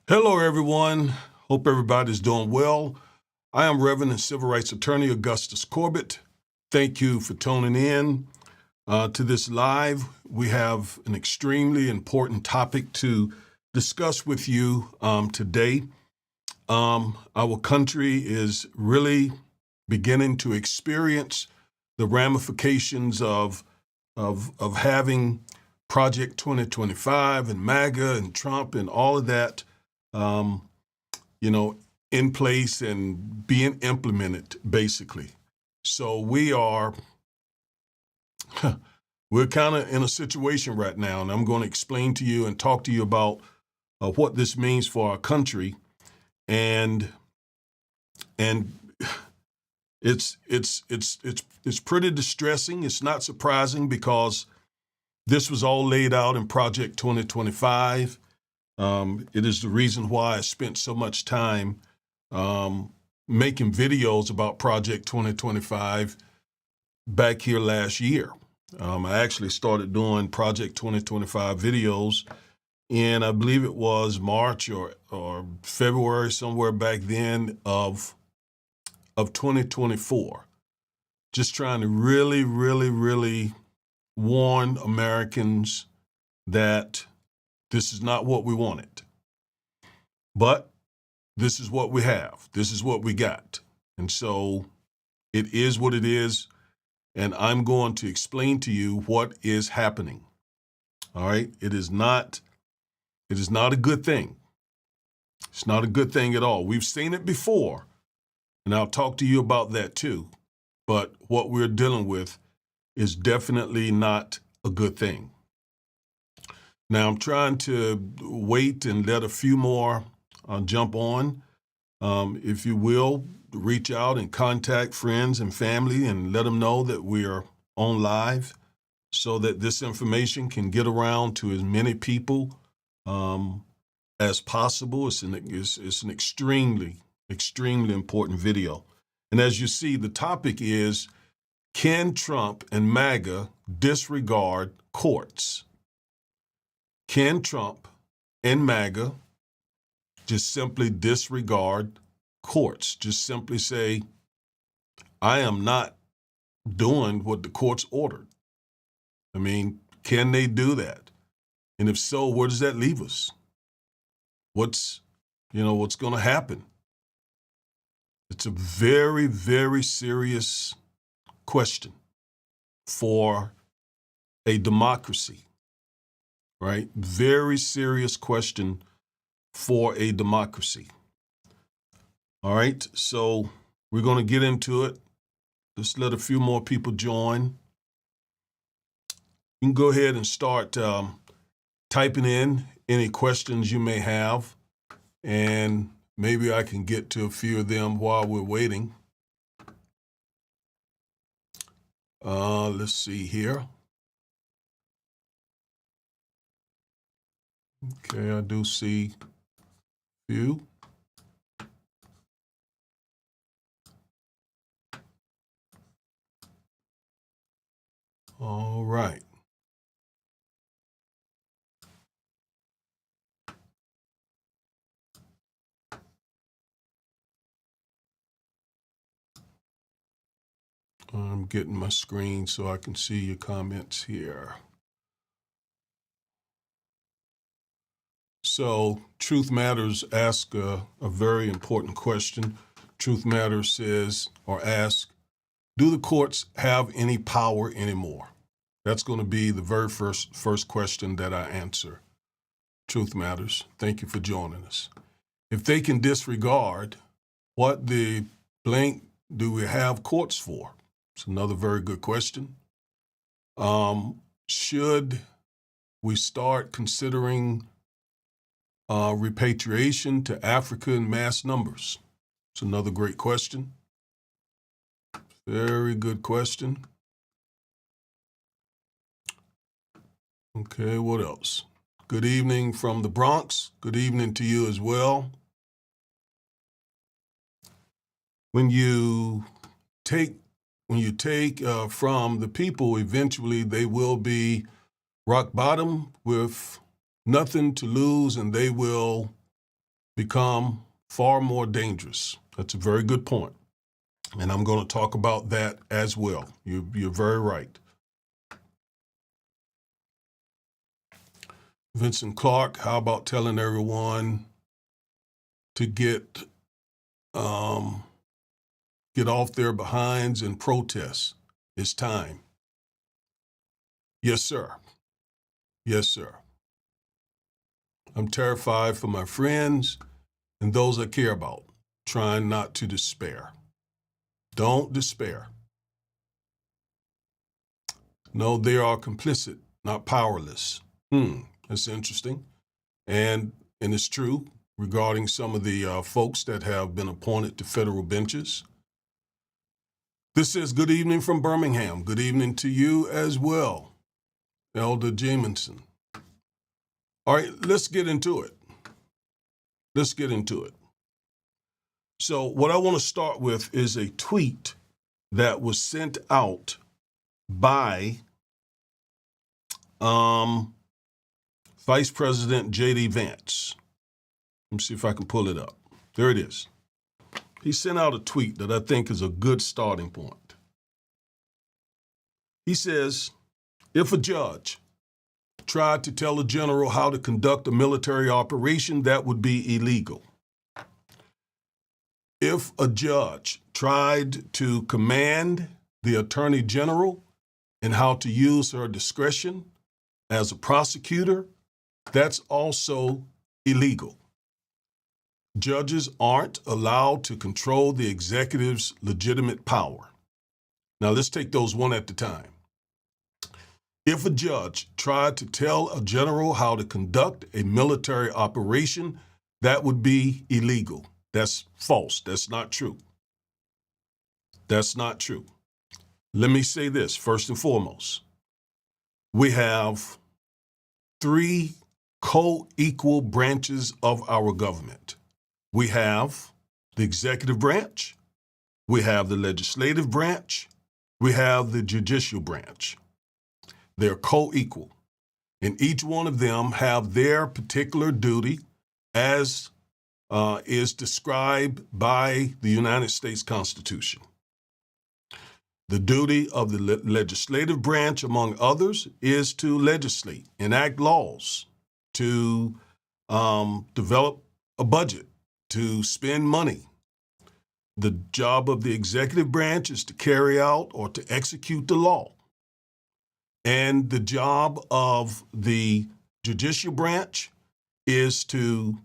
Hello, everyone. Hope everybody's doing well. I am Reverend and Civil Rights Attorney Augustus Corbett. Thank you for tuning in to this live. We have an extremely important topic to discuss with you today. Our country is really beginning to experience the ramifications of having Project 2025 and MAGA and Trump and all of that um, in place and being implemented, basically. So we're kind of in a situation right now, and I'm going to explain to you and talk to you about what this means for our country, and it's pretty distressing. It's not surprising because this was all laid out in Project 2025. It is the reason why I spent so much time making videos about Project 2025 back here last year. I actually started doing Project 2025 videos in, I believe it was March or February, somewhere back then of 2024. Just trying to really warn Americans that this is not what we wanted. But this is what we have. This is what we got. And so it is what it is. And I'm going to explain to you what is happening. All right. It is not a good thing. It's not a good thing at all. We've seen it before, and I'll talk to you about that too. But what we're dealing with is definitely not a good thing. Now, I'm trying to wait and let a few more jump on. If you will, reach out and contact friends and family and let them know that we are on live so that this information can get around to as many people as possible. It's an extremely important video. And as you see, the topic is, can Trump and MAGA disregard courts? Can Trump and MAGA just simply disregard courts? Just simply say, I am not doing what the courts ordered. I mean, can they do that? And if so, where does that leave us? What's going to happen? It's a very serious question for a democracy, right? Very serious question for a democracy. All right, so we're going to get into it. Let's let a few more people join. You can go ahead and start typing in any questions you may have, and maybe I can get to a few of them while we're waiting. Let's see here. Okay, I do see a few. All right. I'm getting my screen so I can see your comments here. So Truth Matters asks a very important question. Truth Matters says or asks, do the courts have any power anymore? That's going to be the very first question that I answer. Truth Matters, thank you for joining us. If they can disregard, what the blank do we have courts for? It's another very good question. Should we start considering repatriation to Africa in mass numbers? It's another great question. Very good question. Okay, what else? Good evening from the Bronx. Good evening to you as well. When you take from the people, eventually they will be rock bottom with nothing to lose, and they will become far more dangerous. That's a very good point. And I'm going to talk about that as well. You're very right. Vincent Clark, how about telling everyone to get off their behinds and protest? It's time. Yes, sir. Yes, sir. I'm terrified for my friends and those I care about, trying not to despair. Don't despair. No, they are complicit, not powerless. That's interesting. And it's true regarding some of the folks that have been appointed to federal benches. This says, good evening from Birmingham. Good evening to you as well, Elder Jamison. All right, let's get into it. So what I want to start with is a tweet that was sent out by Vice President JD Vance. Let me see if I can pull it up. There it is. He sent out a tweet that I think is a good starting point. He says, if a judge tried to tell a general how to conduct a military operation, that would be illegal. If a judge tried to command the attorney general in how to use her discretion as a prosecutor, that's also illegal. Judges aren't allowed to control the executive's legitimate power. Now let's take those one at a time. If a judge tried to tell a general how to conduct a military operation, that would be illegal. That's false. That's not true. That's not true. Let me say this first and foremost. We have three co-equal branches of our government. We have the executive branch, we have the legislative branch, we have the judicial branch. They're co-equal. And each one of them have their particular duty as is described by the United States Constitution. The duty of the legislative branch, among others, is to legislate, enact laws, to develop a budget, to spend money. The job of the executive branch is to carry out or to execute the law. And the job of the judicial branch is to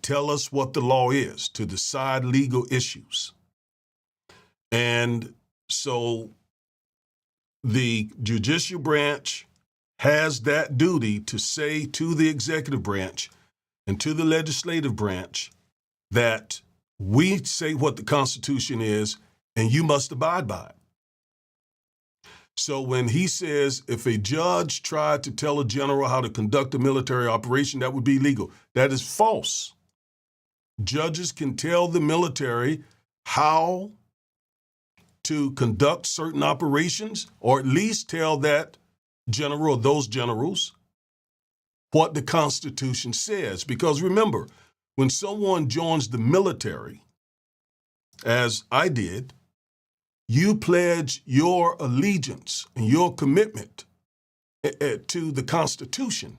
tell us what the law is, to decide legal issues. And so the judicial branch has that duty to say to the executive branch and to the legislative branch that we say what the Constitution is and you must abide by it. So when he says if a judge tried to tell a general how to conduct a military operation, that would be illegal. That is false. Judges can tell the military how to conduct certain operations, or at least tell that general or those generals what the Constitution says. Because remember, when someone joins the military, as I did, you pledge your allegiance and your commitment to the Constitution.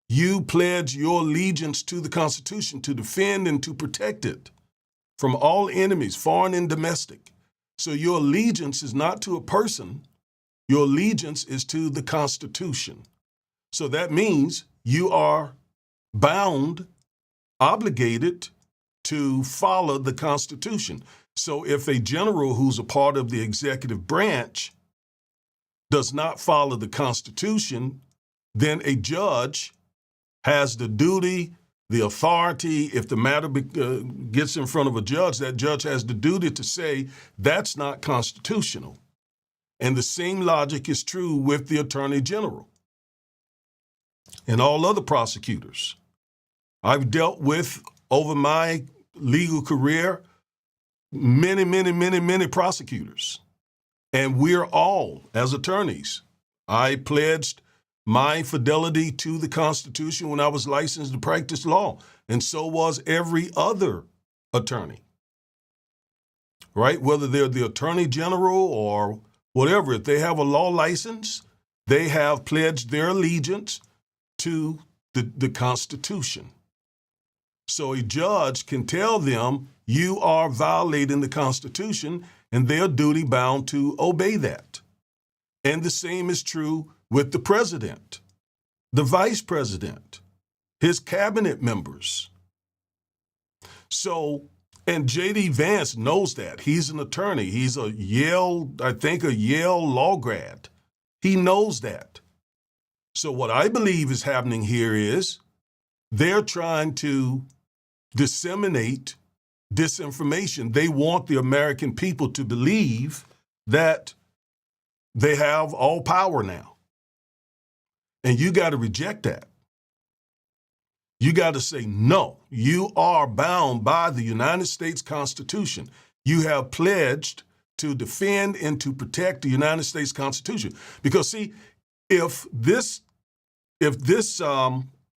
You pledge your allegiance to the Constitution to defend and to protect it from all enemies, foreign and domestic. So your allegiance is not to a person, your allegiance is to the Constitution. So that means you are bound, obligated to follow the Constitution. So if a general who's a part of the executive branch does not follow the Constitution, then a judge has the duty, the authority. If the matter gets in front of a judge, that judge has the duty to say that's not constitutional. And the same logic is true with the attorney general and all other prosecutors. I've dealt with, over my legal career, many prosecutors. And we're all, as attorneys, I pledged my fidelity to the Constitution when I was licensed to practice law, and so was every other attorney, right? Whether they're the attorney general or whatever, if they have a law license, they have pledged their allegiance to the Constitution. So a judge can tell them, you are violating the Constitution, and they're duty bound to obey that. And the same is true with the president, the vice president, his cabinet members. So, and JD Vance knows that. He's an attorney. He's a Yale law grad. He knows that. So what I believe is happening here is they're trying to disseminate disinformation. They want the American people to believe that they have all power now. And you got to reject that. You got to say, no, you are bound by the United States Constitution. You have pledged to defend and to protect the United States Constitution. Because see, if this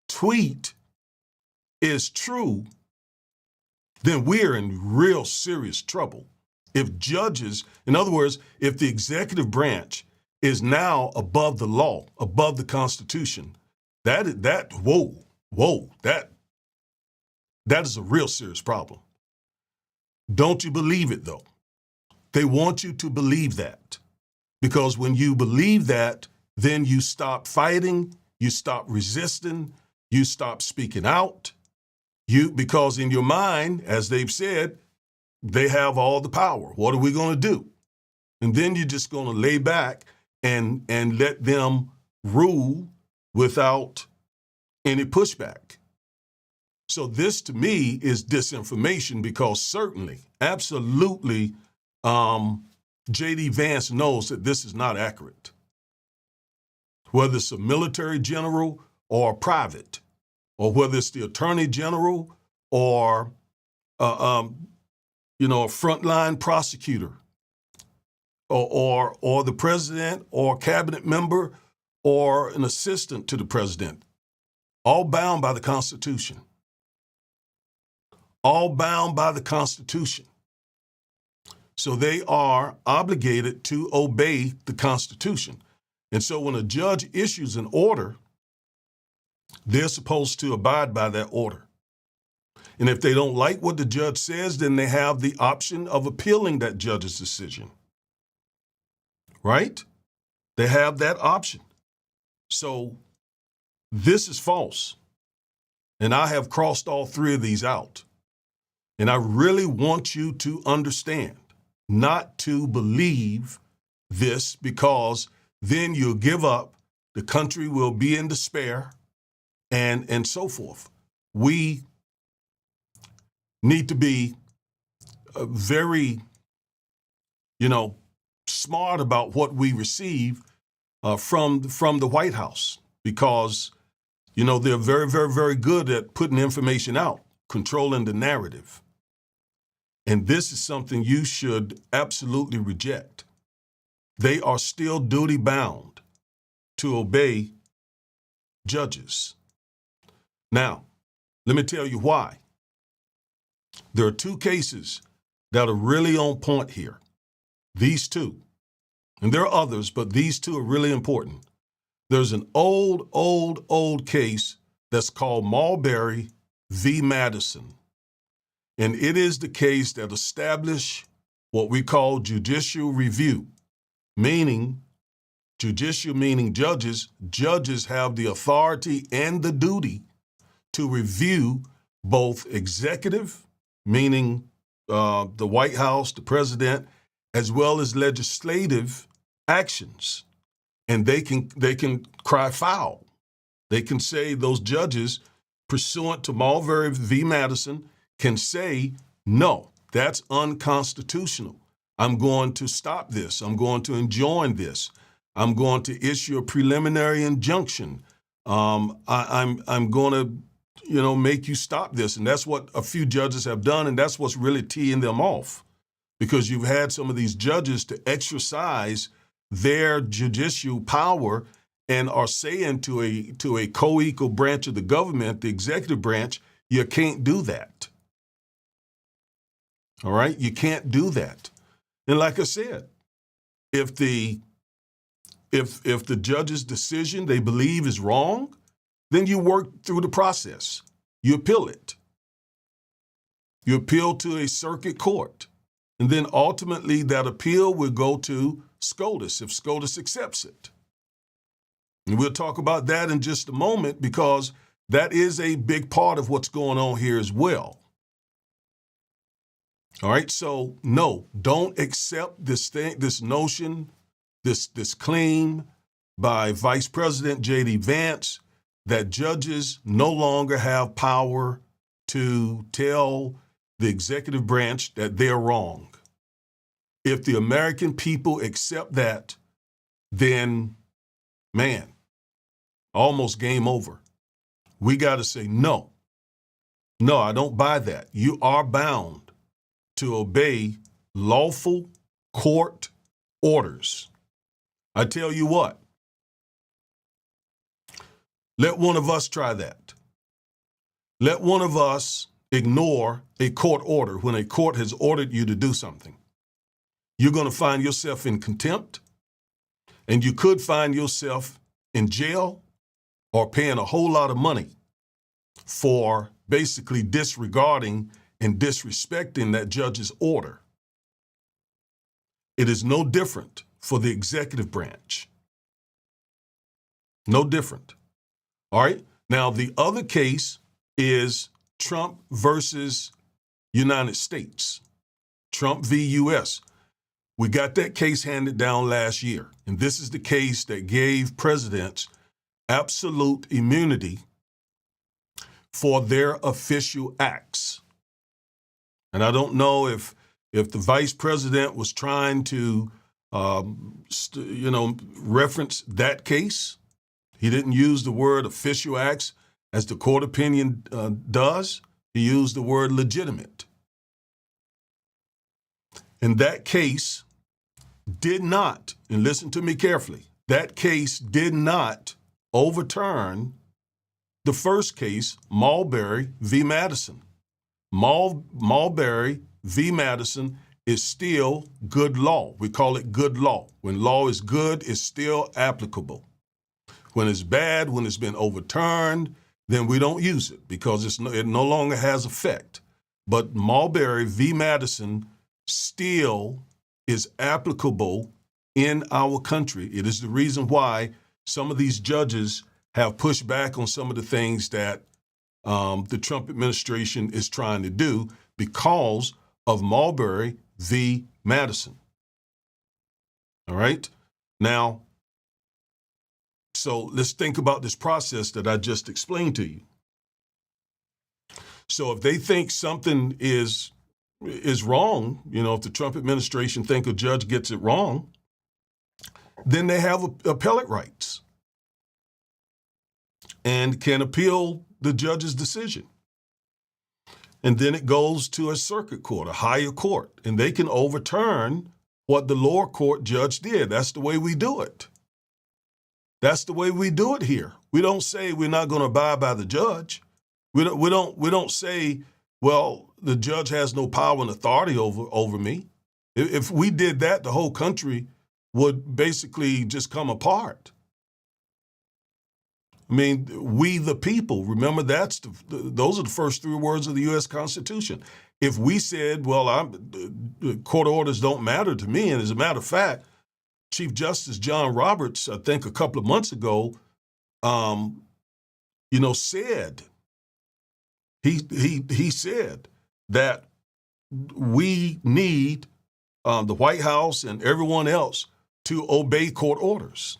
tweet is true, then we're in real serious trouble. If judges, in other words, if the executive branch is now above the law, above the Constitution, that is a real serious problem. Don't you believe it, though? They want you to believe that. Because when you believe that, then you stop fighting, you stop resisting, you stop speaking out. Because in your mind, as they've said, they have all the power. What are we going to do? And then you're just going to lay back and let them rule without any pushback. So this, to me, is disinformation, because certainly, absolutely, JD Vance knows that this is not accurate. Whether it's a military general or private, or whether it's the attorney general or a frontline prosecutor, or the president or cabinet member or an assistant to the president, all bound by the Constitution. All bound by the Constitution. So they are obligated to obey the Constitution. And so when a judge issues an order, they're supposed to abide by that order. And if they don't like what the judge says, then they have the option of appealing that judge's decision. Right? They have that option. So this is false. And I have crossed all three of these out. And I really want you to understand, not to believe this, because then you'll give up, the country will be in despair, and so forth. We need to be very, smart about what we receive from the White House, because, they're very, very, very good at putting information out, controlling the narrative. And this is something you should absolutely reject. They are still duty bound to obey judges. Now, let me tell you why. There are two cases that are really on point here. These two. And there are others, but these two are really important. There's an old case that's called Marbury v. Madison. And it is the case that established what we call judicial review, meaning judicial meaning judges. Judges have the authority and the duty to review both executive, meaning the White House, the president, as well as legislative actions. And they can cry foul. They can say, those judges, pursuant to Marbury v. Madison, can say, no, that's unconstitutional. I'm going to stop this. I'm going to enjoin this. I'm going to issue a preliminary injunction. I'm going to, make you stop this. And that's what a few judges have done, and that's what's really teeing them off, because you've had some of these judges to exercise their judicial power and are saying to a co-equal branch of the government, the executive branch, you can't do that. All right? You can't do that. And like I said, if the judge's decision they believe is wrong, then you work through the process. You appeal it. You appeal to a circuit court. And then ultimately that appeal will go to SCOTUS if SCOTUS accepts it. And we'll talk about that in just a moment because that is a big part of what's going on here as well. All right, so no, don't accept this notion, this claim by Vice President JD Vance that judges no longer have power to tell the executive branch that they're wrong. If the American people accept that, then, man, almost game over. We got to say, no, I don't buy that. You are bound to obey lawful court orders. I tell you what, let one of us try that. Let one of us ignore a court order when a court has ordered you to do something. You're going to find yourself in contempt, and you could find yourself in jail or paying a whole lot of money for basically disregarding and disrespecting that judge's order. It is no different for the executive branch. No different. All right. Now, the other case is Trump versus United States. Trump v. U.S. We got that case handed down last year. And this is the case that gave presidents absolute immunity for their official acts. And I don't know if the vice president was trying to, reference that case. He didn't use the word official acts as the court opinion does. He used the word legitimate. And that case did not, and listen to me carefully, that case did not overturn the first case, Marbury v. Madison. Marbury v. Madison is still good law. We call it good law. When law is good, it's still applicable. When it's bad, when it's been overturned, then we don't use it because it no longer has effect. But Marbury v. Madison still is applicable in our country. It is the reason why some of these judges have pushed back on some of the things that the Trump administration is trying to do because of Marbury v. Madison. All right? Now, so let's think about this process that I just explained to you. So if they think something is wrong, if the Trump administration think a judge gets it wrong, then they have appellate rights and can appeal the judge's decision. And then it goes to a circuit court, a higher court, and they can overturn what the lower court judge did. That's the way we do it. That's the way we do it here. We don't say we're not going to abide by the judge. We don't say, well, the judge has no power and authority over me. If we did that, the whole country would basically just come apart. I mean, we the people, remember those are the first three words of the U.S. Constitution. If we said, well, court orders don't matter to me, and as a matter of fact, Chief Justice John Roberts, I think a couple of months ago, said, he said that we need the White House and everyone else to obey court orders.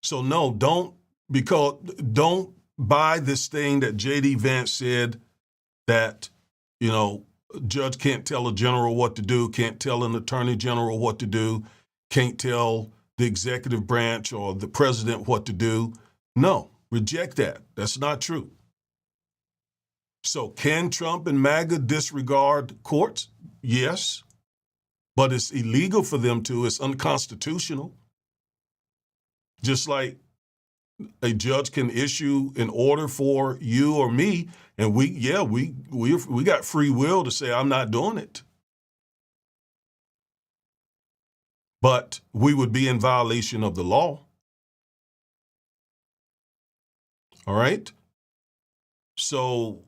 So no, don't buy this thing that JD Vance said that, a judge can't tell a general what to do, can't tell an attorney general what to do, can't tell the executive branch or the president what to do. No, reject that. That's not true. So can Trump and MAGA disregard courts? Yes, but it's illegal for them to. It's unconstitutional. Just like a judge can issue an order for you or me, and we got free will to say, I'm not doing it. But we would be in violation of the law. All right? So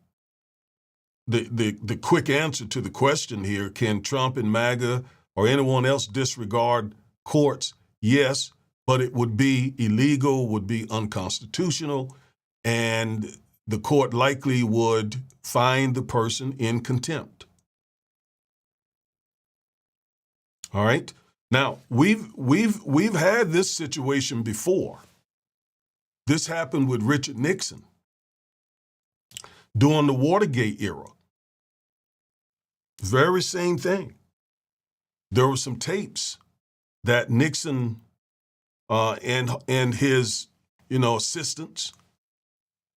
the quick answer to the question here, can Trump and MAGA or anyone else disregard courts? Yes, but it would be illegal, would be unconstitutional, and the court likely would find the person in contempt. All right? Now, we've had this situation before. This happened with Richard Nixon during the Watergate era. Very same thing. There were some tapes that Nixon and his assistants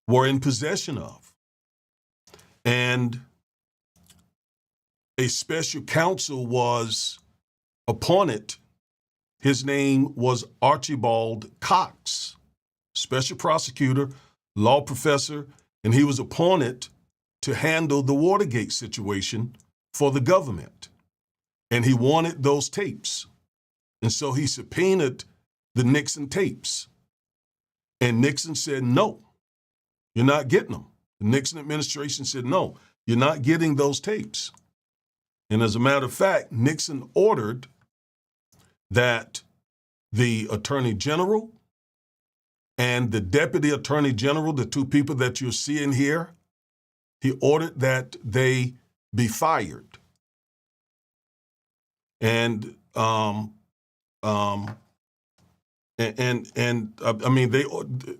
were in possession of, and a special counsel was appointed. His name was Archibald Cox, special prosecutor, law professor, and he was appointed to handle the Watergate situation for the government. And he wanted those tapes. And so he subpoenaed the Nixon tapes. And Nixon said, no, you're not getting them. The Nixon administration said, no, you're not getting those tapes. And as a matter of fact, Nixon ordered that the Attorney General and the Deputy Attorney General, the two people that you're seeing here, he ordered that they be fired. And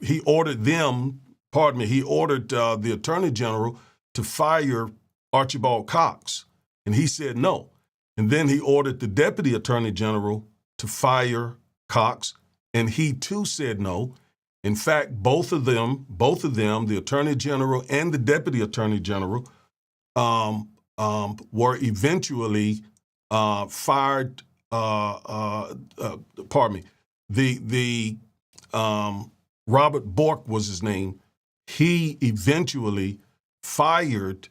he ordered them. Pardon me. He ordered the Attorney General to fire Archibald Cox, and he said no. And then he ordered the Deputy Attorney General to fire Cox, and he too said no. In fact, both of them, the Attorney General and the Deputy Attorney General, were eventually fired. Pardon me. The Robert Bork was his name. He eventually fired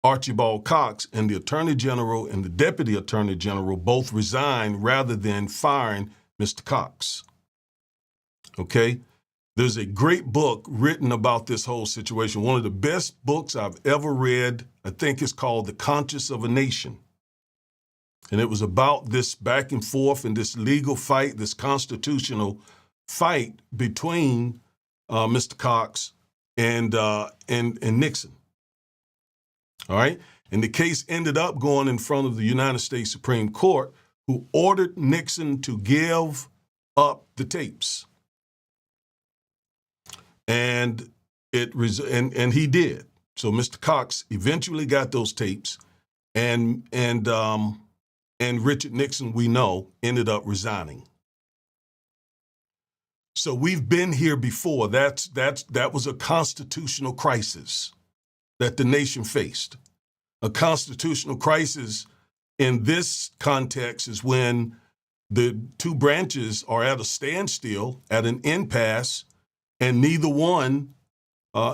Archibald Cox, and the Attorney General and the Deputy Attorney General both resigned rather than firing Mr. Cox. Okay? There's a great book written about this whole situation. One of the best books I've ever read, I think it's called The Conscience of a Nation. And it was about this back and forth and this legal fight, this constitutional fight between Mr. Cox and Nixon. All right? And the case ended up going in front of the United States Supreme Court, who ordered Nixon to give up the tapes. And and he did. So Mr. Cox eventually got those tapes, and Richard Nixon, we know, ended up resigning. So we've been here before. That was a constitutional crisis that the nation faced. A constitutional crisis in this context is when the two branches are at a standstill, at an impasse, and neither one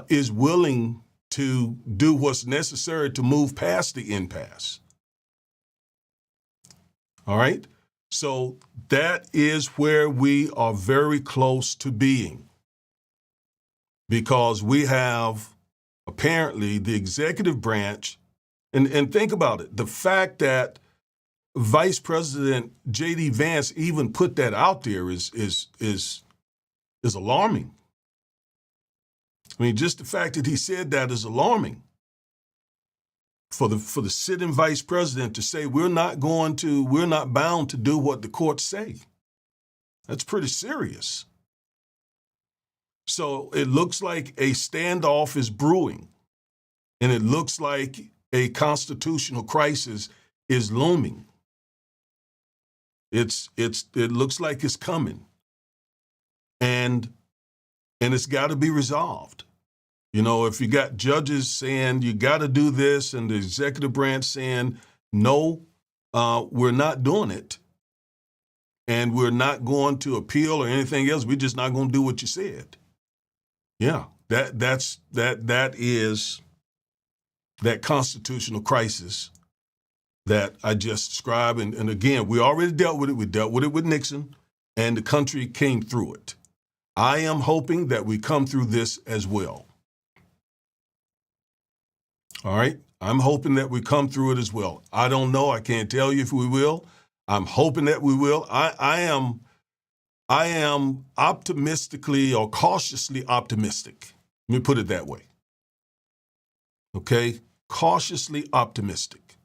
is willing to do what's necessary to move past the impasse. All right? So that is where we are very close to being, because we have apparently the executive branch, and think about it, the fact that Vice President JD Vance even put that out there is alarming. I mean, just the fact that he said that is alarming. For the sitting vice president to say we're not bound to do what the courts say. That's pretty serious. So it looks like a standoff is brewing, and it looks like a constitutional crisis is looming. It looks like it's coming, and it's got to be resolved. You know, if you got judges saying you got to do this and the executive branch saying, no, we're not doing it, and we're not going to appeal or anything else. We're just not going to do what you said. Yeah, that is that constitutional crisis that I just described. And again, we already dealt with it. We dealt with it with Nixon, and the country came through it. I am hoping that we come through this as well. All right? I'm hoping that we come through it as well. I don't know. I can't tell you if we will. I'm hoping that we will. I am optimistically or cautiously optimistic. Let me put it that way. Okay? Cautiously optimistic.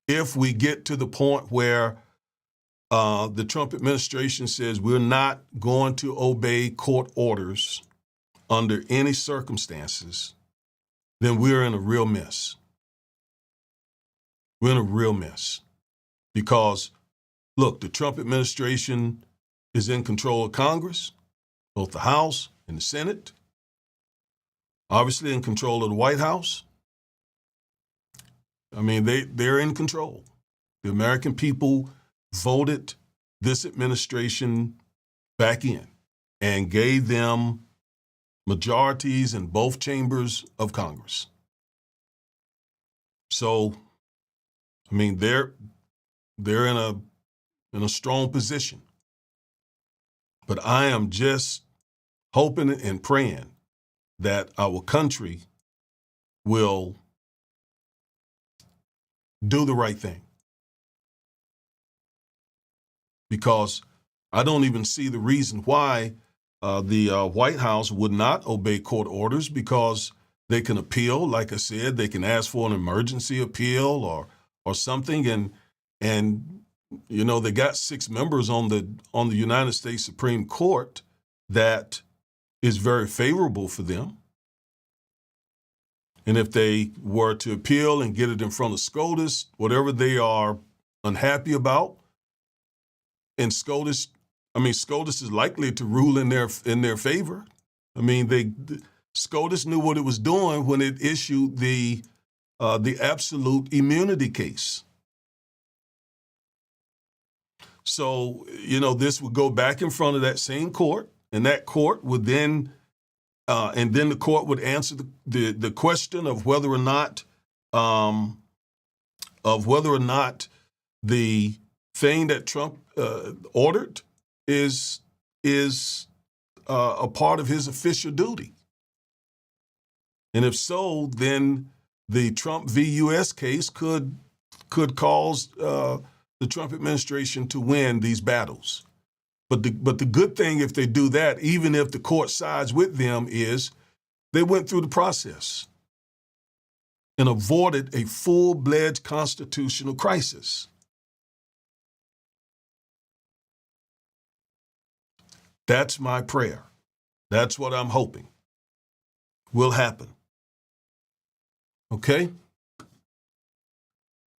If we get to the point where the Trump administration says we're not going to obey court orders under any circumstances, then we're in a real mess. We're in a real mess. Because, look, the Trump administration is in control of Congress, both the House and the Senate, obviously in control of the White House. I mean, they're in control. The American people voted this administration back in and gave them majorities in both chambers of Congress. So, I mean, they're in a strong position. But I am just hoping and praying that our country will do the right thing. Because I don't even see the reason why the White House would not obey court orders, because they can appeal. Like I said, they can ask for an emergency appeal or something. And you know, they got 6 members on the United States Supreme Court that is very favorable for them. And if they were to appeal and get it in front of SCOTUS, whatever they are unhappy about, and SCOTUS is likely to rule in their favor. I mean, SCOTUS knew what it was doing when it issued the absolute immunity case. So, you know, this would go back in front of that same court, and that court would then, and then the court would answer the question of whether or not the thing that Trump ordered is a part of his official duty. And if so, then the Trump v. U.S. case could cause the Trump administration to win these battles. But the good thing, if they do that, even if the court sides with them, is they went through the process and avoided a full-fledged constitutional crisis. That's my prayer. That's what I'm hoping will happen. Okay?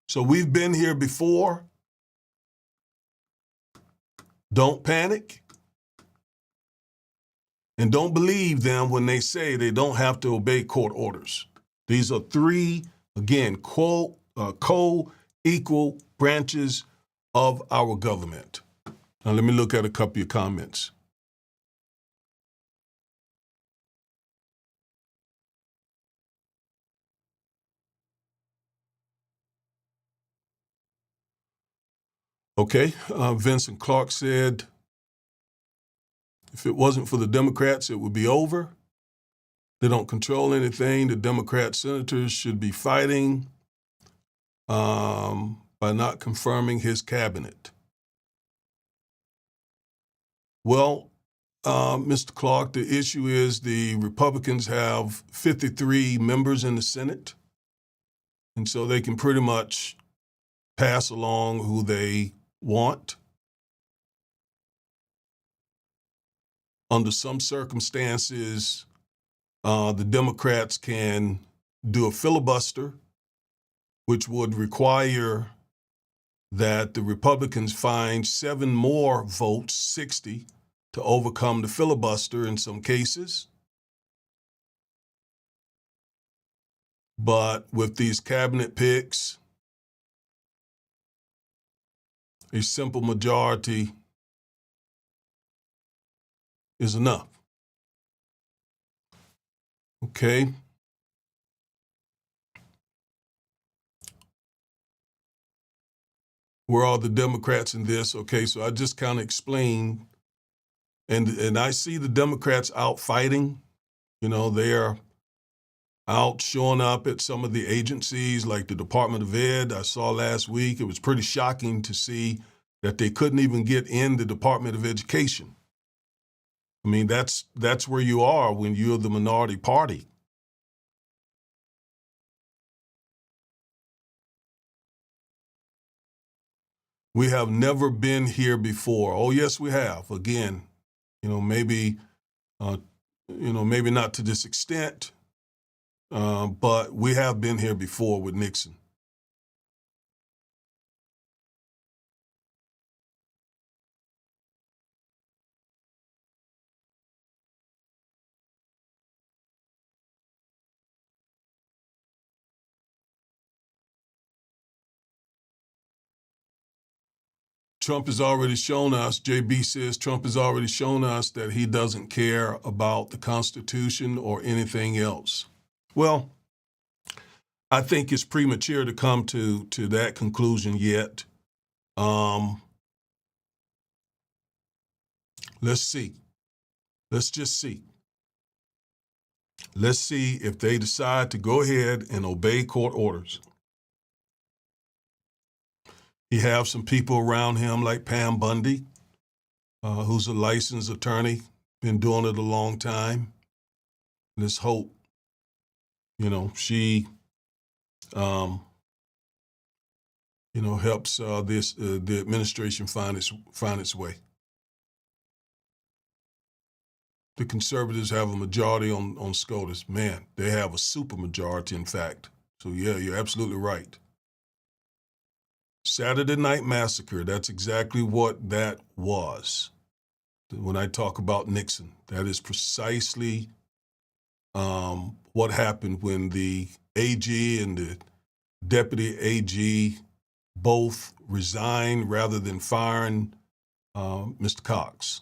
So we've been here before. Don't panic. And don't believe them when they say they don't have to obey court orders. These are 3, again, co-equal branches of our government. Now let me look at a couple of your comments. Okay, Vincent Clark said, if it wasn't for the Democrats, it would be over. They don't control anything. The Democrat senators should be fighting by not confirming his cabinet. Well, Mr. Clark, the issue is the Republicans have 53 members in the Senate, and so they can pretty much pass along who they want. Under some circumstances, the Democrats can do a filibuster, which would require that the Republicans find 7 more votes, 60, to overcome the filibuster in some cases. But with these cabinet picks, a simple majority is enough. Okay? Where are the Democrats in this? Okay, so I just kind of explained, and I see the Democrats out fighting. You know, they're out showing up at some of the agencies like the Department of Ed. I saw last week, it was pretty shocking to see that they couldn't even get in the Department of Education. I mean, that's where you are when you're the minority party. We have never been here before. Oh, yes, we have. Again, maybe, maybe not to this extent, but we have been here before with Nixon. Trump has already shown us, JB says Trump has already shown us that he doesn't care about the Constitution or anything else. Well, I think it's premature to come to that conclusion yet. Let's see. Let's just see. Let's see if they decide to go ahead and obey court orders. He has some people around him like Pam Bundy, who's a licensed attorney, been doing it a long time. Let's hope, she, helps the administration find its way. The conservatives have a majority on SCOTUS. Man, they have a super majority, in fact. So yeah, you're absolutely right. Saturday Night Massacre, that's exactly what that was. When I talk about Nixon, that is precisely what happened when the AG and the deputy AG both resigned rather than firing Mr. Cox.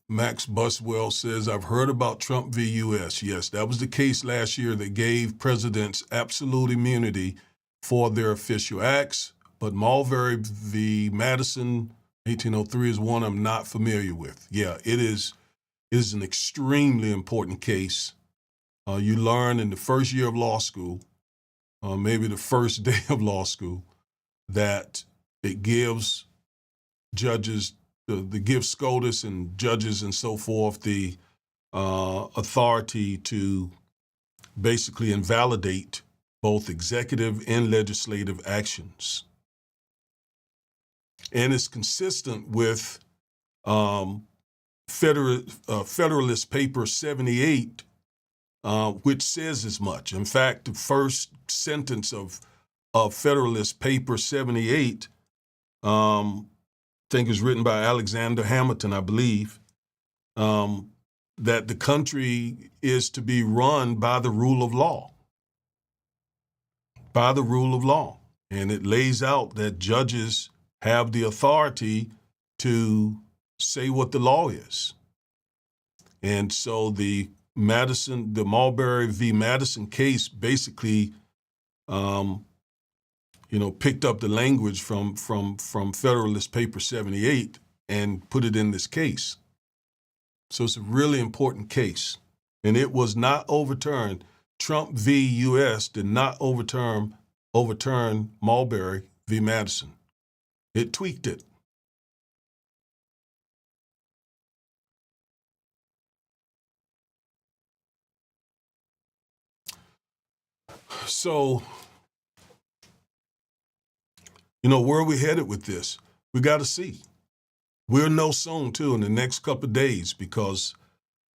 Max Buswell says, I've heard about Trump v. U.S. Yes, that was the case last year that gave presidents absolute immunity for their official acts. But Marbury v. Madison, 1803, is one I'm not familiar with. Yeah, it is an extremely important case. You learn in the first year of law school, maybe the first day of law school, that it gives judges the give SCOTUS and judges and so forth the authority to basically invalidate both executive and legislative actions. And it's consistent with Federalist Paper 78, which says as much. In fact, the first sentence of Federalist Paper 78 I think it was written by Alexander Hamilton, I believe, that the country is to be run by the rule of law. By the rule of law. And it lays out that judges have the authority to say what the law is. And so the Marbury v. Madison case basically picked up the language from Federalist Paper 78 and put it in this case. So it's a really important case. And it was not overturned. Trump v. U.S. did not overturn Marbury v. Madison. It tweaked it. So, where are we headed with this? We got to see. We'll know soon, too, in the next couple of days, because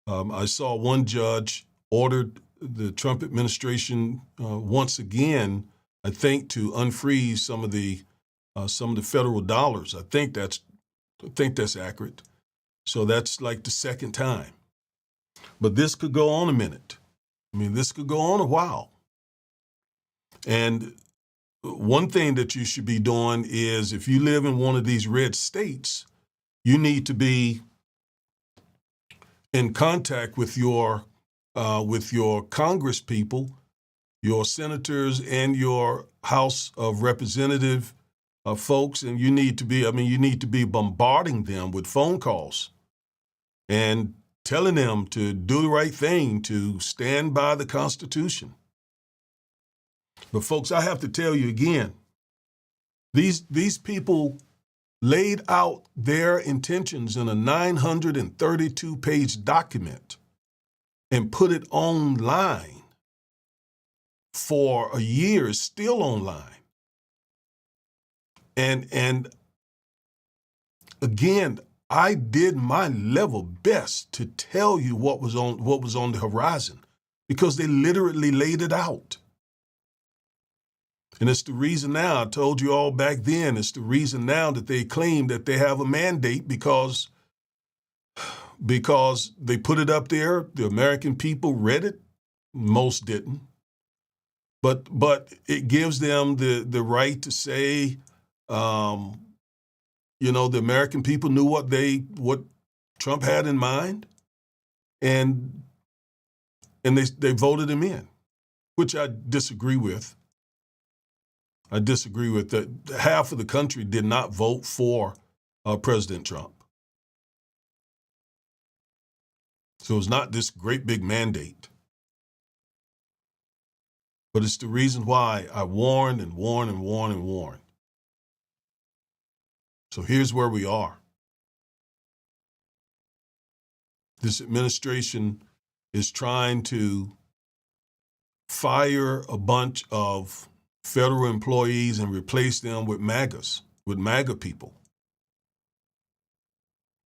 I saw one judge ordered the Trump administration once again I think, to unfreeze some of the federal dollars. I think that's accurate. So that's like the second time. But this could go on a minute. I mean, this could go on a while. And one thing that you should be doing is, if you live in one of these red states, you need to be in contact with your Congress people, your senators, and your House of Representative folks, and you need to be bombarding them with phone calls and telling them to do the right thing, to stand by the Constitution. But folks, I have to tell you again, these people laid out their intentions in a 932-page document and put it online for a year, still online. And again, I did my level best to tell you what was on the horizon, because they literally laid it out. And it's the reason now, I told you all back then, it's the reason now that they claim that they have a mandate, because they put it up there. The American people read it. Most didn't. But it gives them the right to say, the American people knew what Trump had in mind, and they voted him in, which I disagree with. I disagree with that. Half of the country did not vote for President Trump. So it's not this great big mandate. But it's the reason why I warned and warned and warned and warned. So here's where we are. This administration is trying to fire a bunch of federal employees and replace them with MAGA people.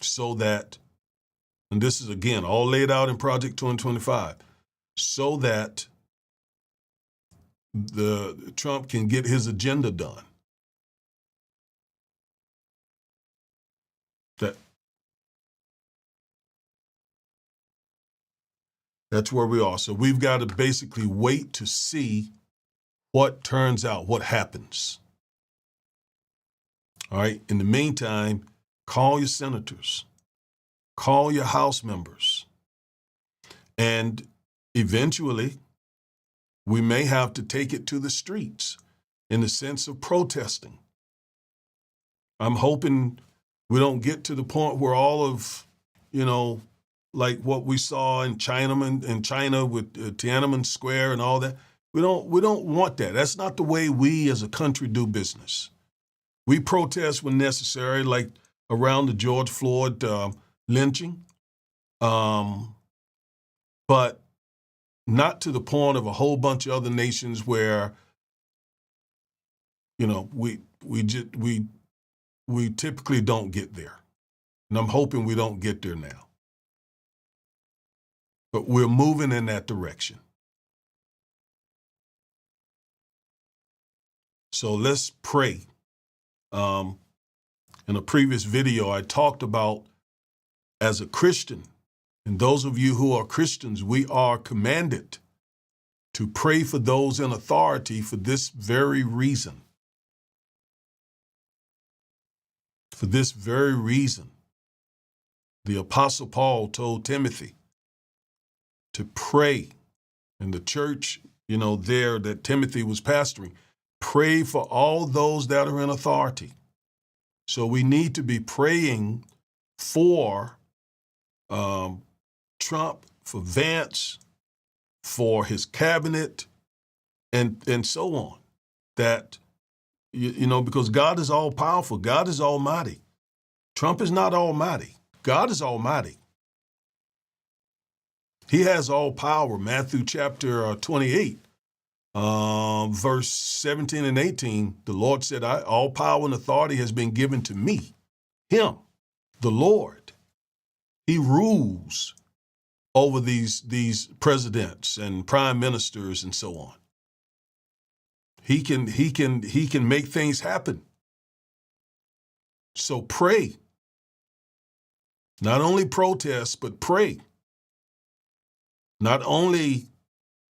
So that, and this is again all laid out in Project 2025, so that the Trump can get his agenda done. That's where we are. So we've got to basically wait to see what turns out, what happens. All right. In the meantime, call your senators, call your House members, and eventually we may have to take it to the streets in the sense of protesting. I'm hoping we don't get to the point where all of, like what we saw in China with Tiananmen Square and all that. We don't want that. That's not the way we as a country do business. We protest when necessary, like around the George Floyd lynching, but not to the point of a whole bunch of other nations where, we typically don't get there. And I'm hoping we don't get there now. But we're moving in that direction. So let's pray. In a previous video, I talked about, as a Christian, and those of you who are Christians, we are commanded to pray for those in authority for this very reason. For this very reason, the Apostle Paul told Timothy to pray in the church, there that Timothy was pastoring. Pray for all those that are in authority. So we need to be praying for Trump, for Vance, for his cabinet, and so on. That, because God is all powerful. God is almighty. Trump is not almighty. God is almighty. He has all power. Matthew chapter 28, verse 17 and 18, the Lord said, all power and authority has been given to me. Him, the Lord. He rules over these presidents and prime ministers and so on. He can make things happen. So pray. Not only protest, but pray. Not only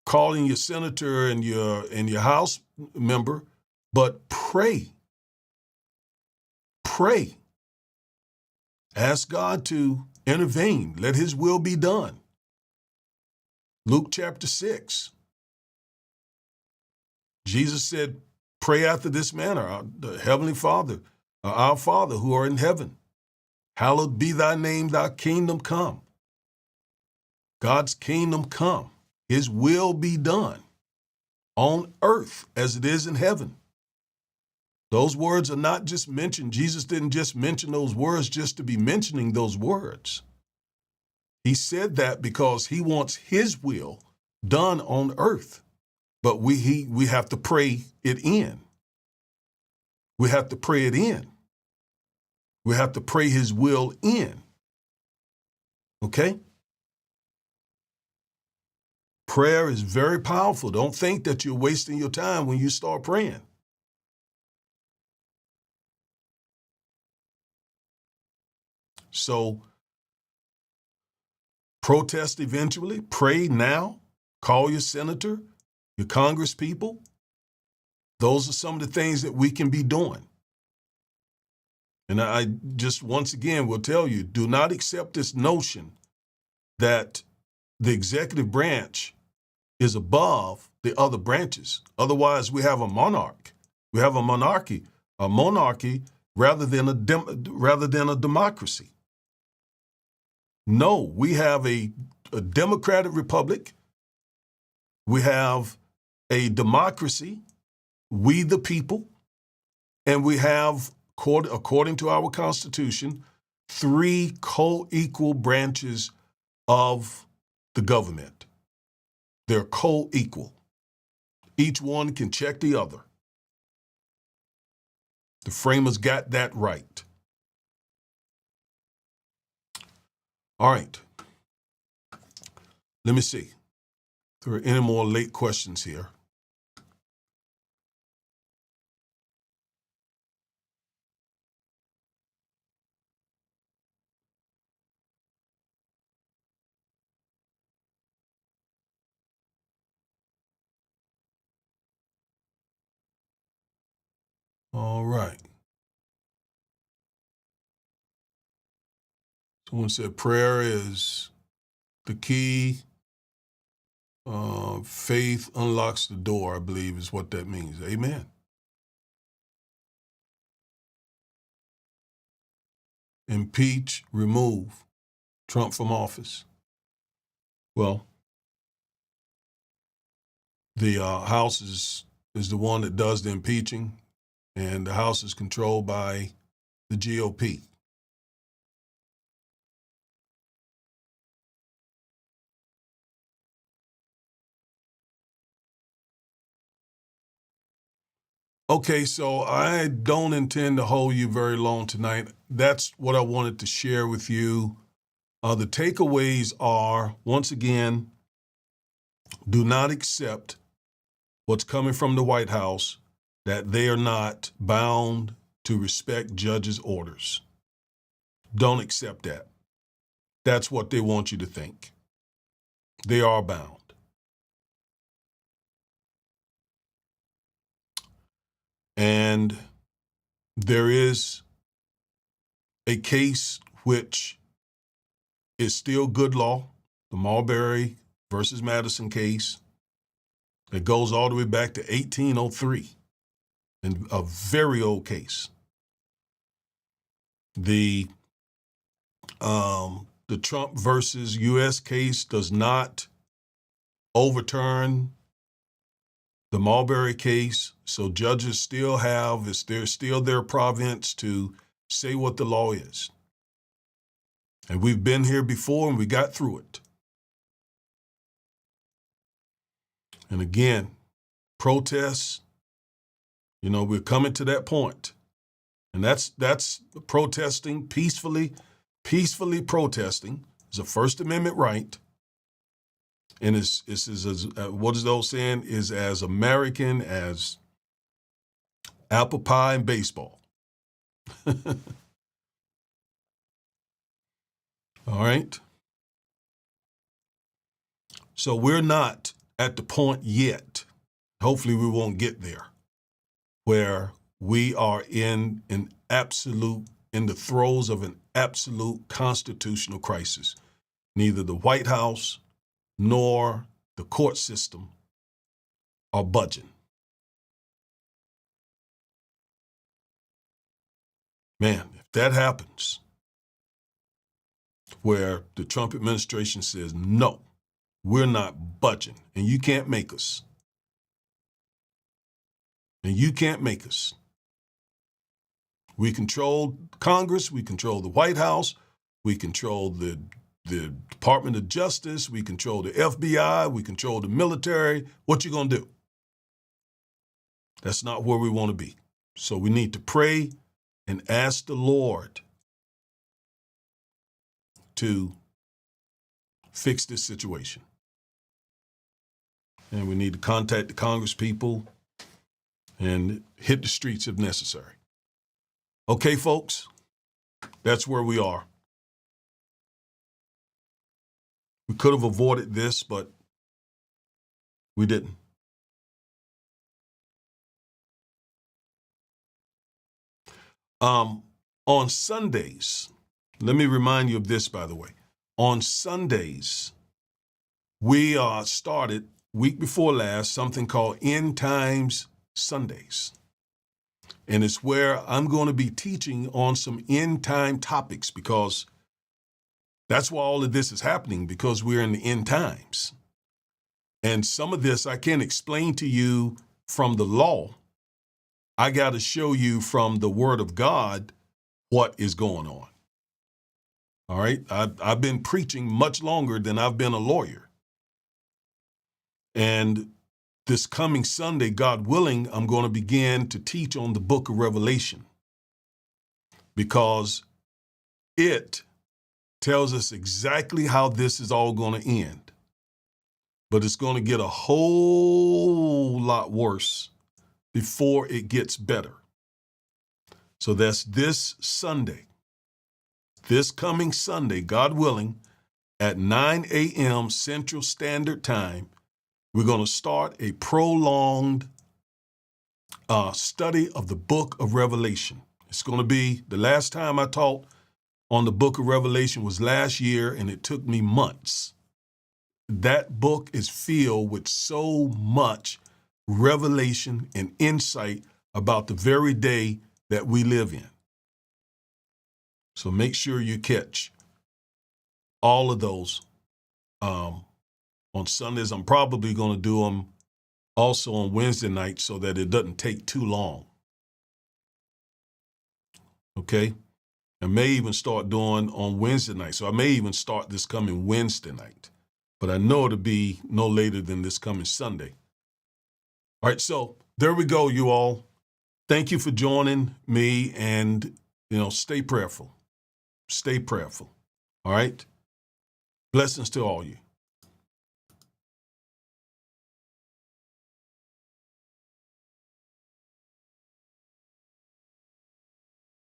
calling your senator and your House member, but pray. Pray. Ask God to intervene. Let his will be done. Luke chapter 6. Jesus said, pray after this manner, the Heavenly Father, our Father who art in heaven, hallowed be thy name, thy kingdom come. God's kingdom come. His will be done on earth as it is in heaven. Those words are not just mentioned. Jesus didn't just mention those words just to be mentioning those words. He said that because he wants his will done on earth. But we have to pray it in. We have to pray it in. We have to pray his will in. Okay? Prayer is very powerful. Don't think that you're wasting your time when you start praying. So, protest eventually, pray now, call your senator, your congresspeople. Those are some of the things that we can be doing. And I just once again will tell you, do not accept this notion that the executive branch is above the other branches. Otherwise, we have a monarch. We have a monarchy rather than a democracy. No, we have a democratic republic. We have a democracy, we the people, and we have, according to our Constitution, 3 co-equal branches of the government. They're co-equal. Each one can check the other. The framers got that right. All right. Let me see if there are any more late questions here. All right. Someone said prayer is the key. Faith unlocks the door, I believe is what that means. Amen. Impeach, remove Trump from office. Well, the House is the one that does the impeaching, and the House is controlled by the GOP. Okay, so I don't intend to hold you very long tonight. That's what I wanted to share with you. The takeaways are, once again, do not accept what's coming from the White House, that they are not bound to respect judges' orders. Don't accept that. That's what they want you to think. They are bound. And there is a case which is still good law, the Marbury versus Madison case. It goes all the way back to 1803, and a very old case. The Trump versus U.S. case does not overturn the Marbury case, so judges still have, it's still their province to say what the law is. And we've been here before and we got through it. And again, protests, we're coming to that point. And that's protesting peacefully protesting is a First Amendment right. And it's what is those saying, is as American as apple pie and baseball. All right. So we're not at the point yet, hopefully we won't get there, where we are in the throes of an absolute constitutional crisis. Neither the White House nor the court system are budging. Man, if that happens, where the Trump administration says, no, we're not budging, and you can't make us. And you can't make us. We control Congress, we control the White House, we control the Department of Justice, we control the FBI, we control the military. What you gonna do? That's not where we want to be. So we need to pray and ask the Lord to fix this situation. And we need to contact the Congress people and hit the streets if necessary. Okay, folks, that's where we are. We could have avoided this, but we didn't. On Sundays, let me remind you of this, by the way. On Sundays, we started, week before last, something called End Times Sundays. And it's where I'm going to be teaching on some end time topics, because that's why all of this is happening, because we're in the end times. And some of this I can't explain to you from the law. I got to show you from the Word of God what is going on. All right? I've been preaching much longer than I've been a lawyer. And this coming Sunday, God willing, I'm going to begin to teach on the book of Revelation, because it tells us exactly how this is all going to end. But it's going to get a whole lot worse before it gets better. So that's this Sunday, this coming Sunday, God willing, at 9 a.m. Central Standard Time. We're going to start a prolonged study of the book of Revelation. It's going to be, the last time I taught on the book of Revelation was last year, and it took me months. That book is filled with so much revelation and insight about the very day that we live in. So make sure you catch all of those on Sundays. I'm probably going to do them also on Wednesday night so that it doesn't take too long. Okay? I may even start doing on Wednesday night. So I may even start this coming Wednesday night. But I know it'll be no later than this coming Sunday. All right, so there we go, you all. Thank you for joining me, and, stay prayerful. Stay prayerful. All right? Blessings to all you.